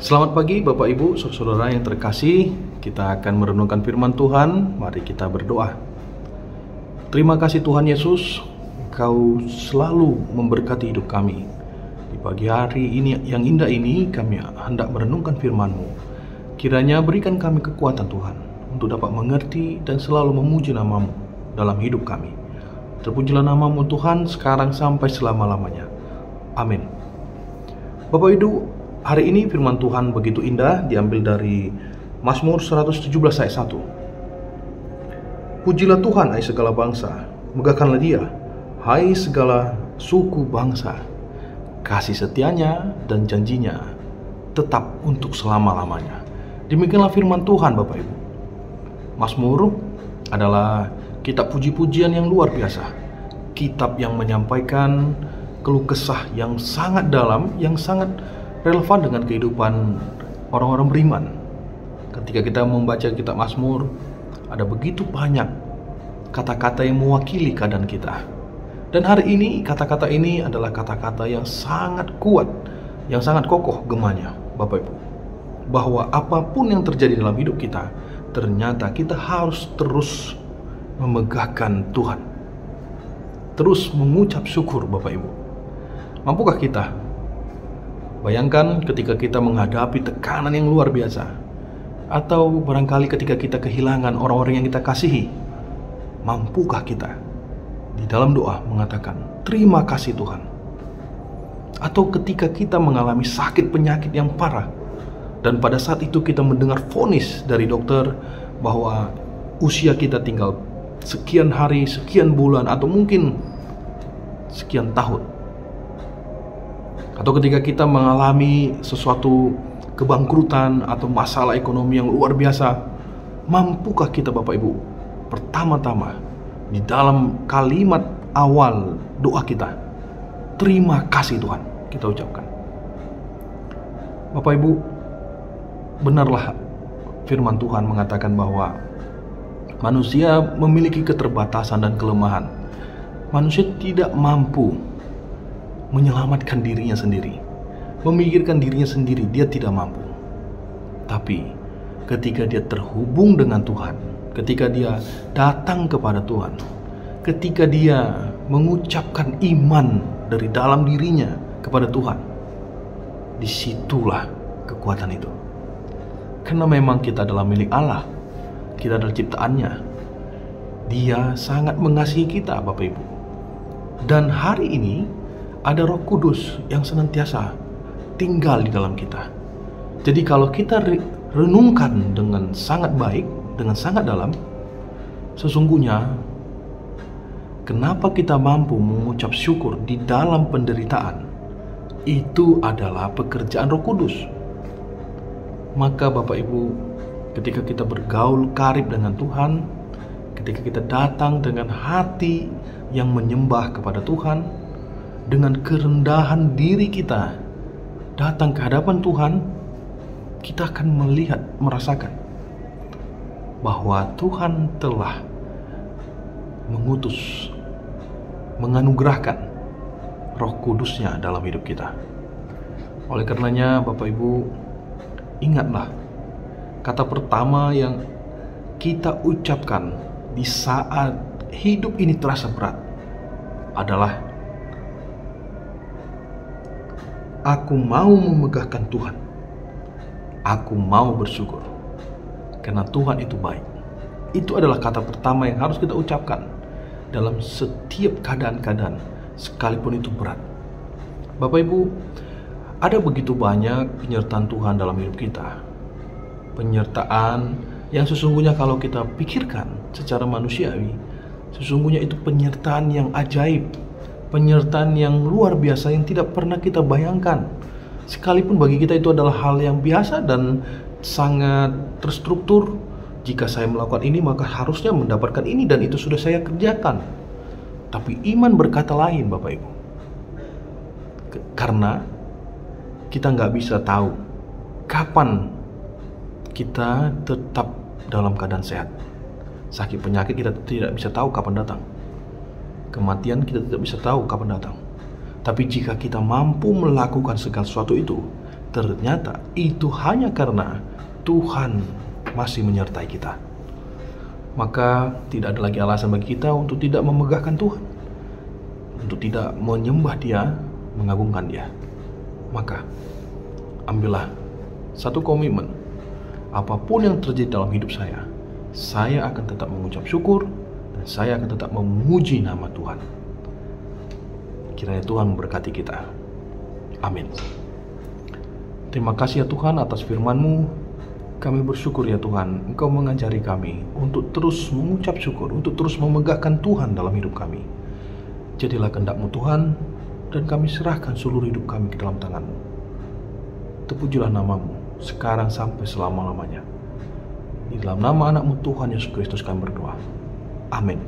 Selamat pagi Bapak Ibu, saudara yang terkasih. Kita akan merenungkan firman Tuhan. Mari kita berdoa. Terima kasih Tuhan Yesus, Engkau selalu memberkati hidup kami. Di pagi hari ini yang indah ini, kami hendak merenungkan firman-Mu. Kiranya berikan kami kekuatan Tuhan untuk dapat mengerti dan selalu memuji nama-Mu dalam hidup kami. Terpujilah nama-Mu Tuhan sekarang sampai selama-lamanya. Amin. Bapak Ibu, hari ini firman Tuhan begitu indah, diambil dari Mazmur 117 ayat 1. Pujilah Tuhan, hai segala bangsa, megahkanlah Dia, hai segala suku bangsa. Kasih setianya dan janjinya tetap untuk selama-lamanya. Demikianlah firman Tuhan Bapak Ibu. Mazmur adalah kitab puji-pujian yang luar biasa. Kitab yang menyampaikan keluh kesah yang sangat dalam, yang sangat relevan dengan kehidupan orang-orang beriman. Ketika kita membaca kitab Mazmur, ada begitu banyak kata-kata yang mewakili keadaan kita. Dan hari ini kata-kata ini adalah kata-kata yang sangat kuat, yang sangat kokoh gemanya, Bapak Ibu. Bahwa apapun yang terjadi dalam hidup kita, ternyata kita harus terus memegahkan Tuhan. Terus mengucap syukur, Bapak Ibu. Mampukah kita? Bayangkan ketika kita menghadapi tekanan yang luar biasa, atau barangkali ketika kita kehilangan orang-orang yang kita kasihi, mampukah kita di dalam doa mengatakan terima kasih Tuhan? Atau ketika kita mengalami sakit penyakit yang parah, dan pada saat itu kita mendengar vonis dari dokter bahwa usia kita tinggal sekian hari, sekian bulan, atau mungkin sekian tahun. Atau ketika kita mengalami sesuatu kebangkrutan atau masalah ekonomi yang luar biasa, mampukah kita Bapak Ibu pertama-tama di dalam kalimat awal doa kita, terima kasih Tuhan, kita ucapkan. Bapak Ibu, benarlah firman Tuhan mengatakan bahwa manusia memiliki keterbatasan dan kelemahan. Manusia tidak mampu menyelamatkan dirinya sendiri, memikirkan dirinya sendiri, dia tidak mampu. Tapi ketika dia terhubung dengan Tuhan, ketika dia datang kepada Tuhan, ketika dia mengucapkan iman dari dalam dirinya kepada Tuhan, disitulah kekuatan itu. Karena memang kita adalah milik Allah, kita adalah ciptaannya. Dia sangat mengasihi kita Bapak Ibu. Dan hari ini ada Roh Kudus yang senantiasa tinggal di dalam kita. Jadi kalau kita renungkan dengan sangat baik, dengan sangat dalam, sesungguhnya kenapa kita mampu mengucap syukur di dalam penderitaan, itu adalah pekerjaan Roh Kudus. Maka Bapak Ibu, ketika kita bergaul karib dengan Tuhan, ketika kita datang dengan hati yang menyembah kepada Tuhan, dengan kerendahan diri kita datang ke hadapan Tuhan, kita akan melihat, merasakan bahwa Tuhan telah mengutus, menganugerahkan Roh Kudusnya dalam hidup kita. Oleh karenanya Bapak Ibu, ingatlah kata pertama yang kita ucapkan di saat hidup ini terasa berat adalah aku mau memegahkan Tuhan. Aku mau bersyukur karena Tuhan itu baik. Itu adalah kata pertama yang harus kita ucapkan dalam setiap keadaan-keadaan, sekalipun itu berat. Bapak Ibu, ada begitu banyak penyertaan Tuhan dalam hidup kita. Penyertaan yang sesungguhnya kalau kita pikirkan secara manusiawi, sesungguhnya itu penyertaan yang ajaib, penyertaan yang luar biasa yang tidak pernah kita bayangkan. Sekalipun bagi kita itu adalah hal yang biasa dan sangat terstruktur. Jika saya melakukan ini maka harusnya mendapatkan ini dan itu sudah saya kerjakan. Tapi iman berkata lain Bapak Ibu. Karena kita nggak bisa tahu kapan kita tetap dalam keadaan sehat. Sakit penyakit kita tidak bisa tahu kapan datang. Kematian kita tidak bisa tahu kapan datang. Tapi jika kita mampu melakukan segala sesuatu itu, ternyata itu hanya karena Tuhan masih menyertai kita. Maka tidak ada lagi alasan bagi kita untuk tidak memegahkan Tuhan, untuk tidak menyembah Dia, mengagungkan Dia. Maka ambillah satu komitmen, apapun yang terjadi dalam hidup saya akan tetap mengucap syukur dan saya akan tetap memuji nama Tuhan. Kiranya Tuhan memberkati kita. Amin. Terima kasih ya Tuhan atas firman-Mu. Kami bersyukur ya Tuhan, Engkau mengajari kami untuk terus mengucap syukur, untuk terus memegahkan Tuhan dalam hidup kami. Jadilah kehendak-Mu Tuhan, dan kami serahkan seluruh hidup kami ke dalam tangan-Mu. Terpujilah nama-Mu, sekarang sampai selama-lamanya. Di dalam nama anak-Mu Tuhan Yesus Kristus kami berdoa. Amin.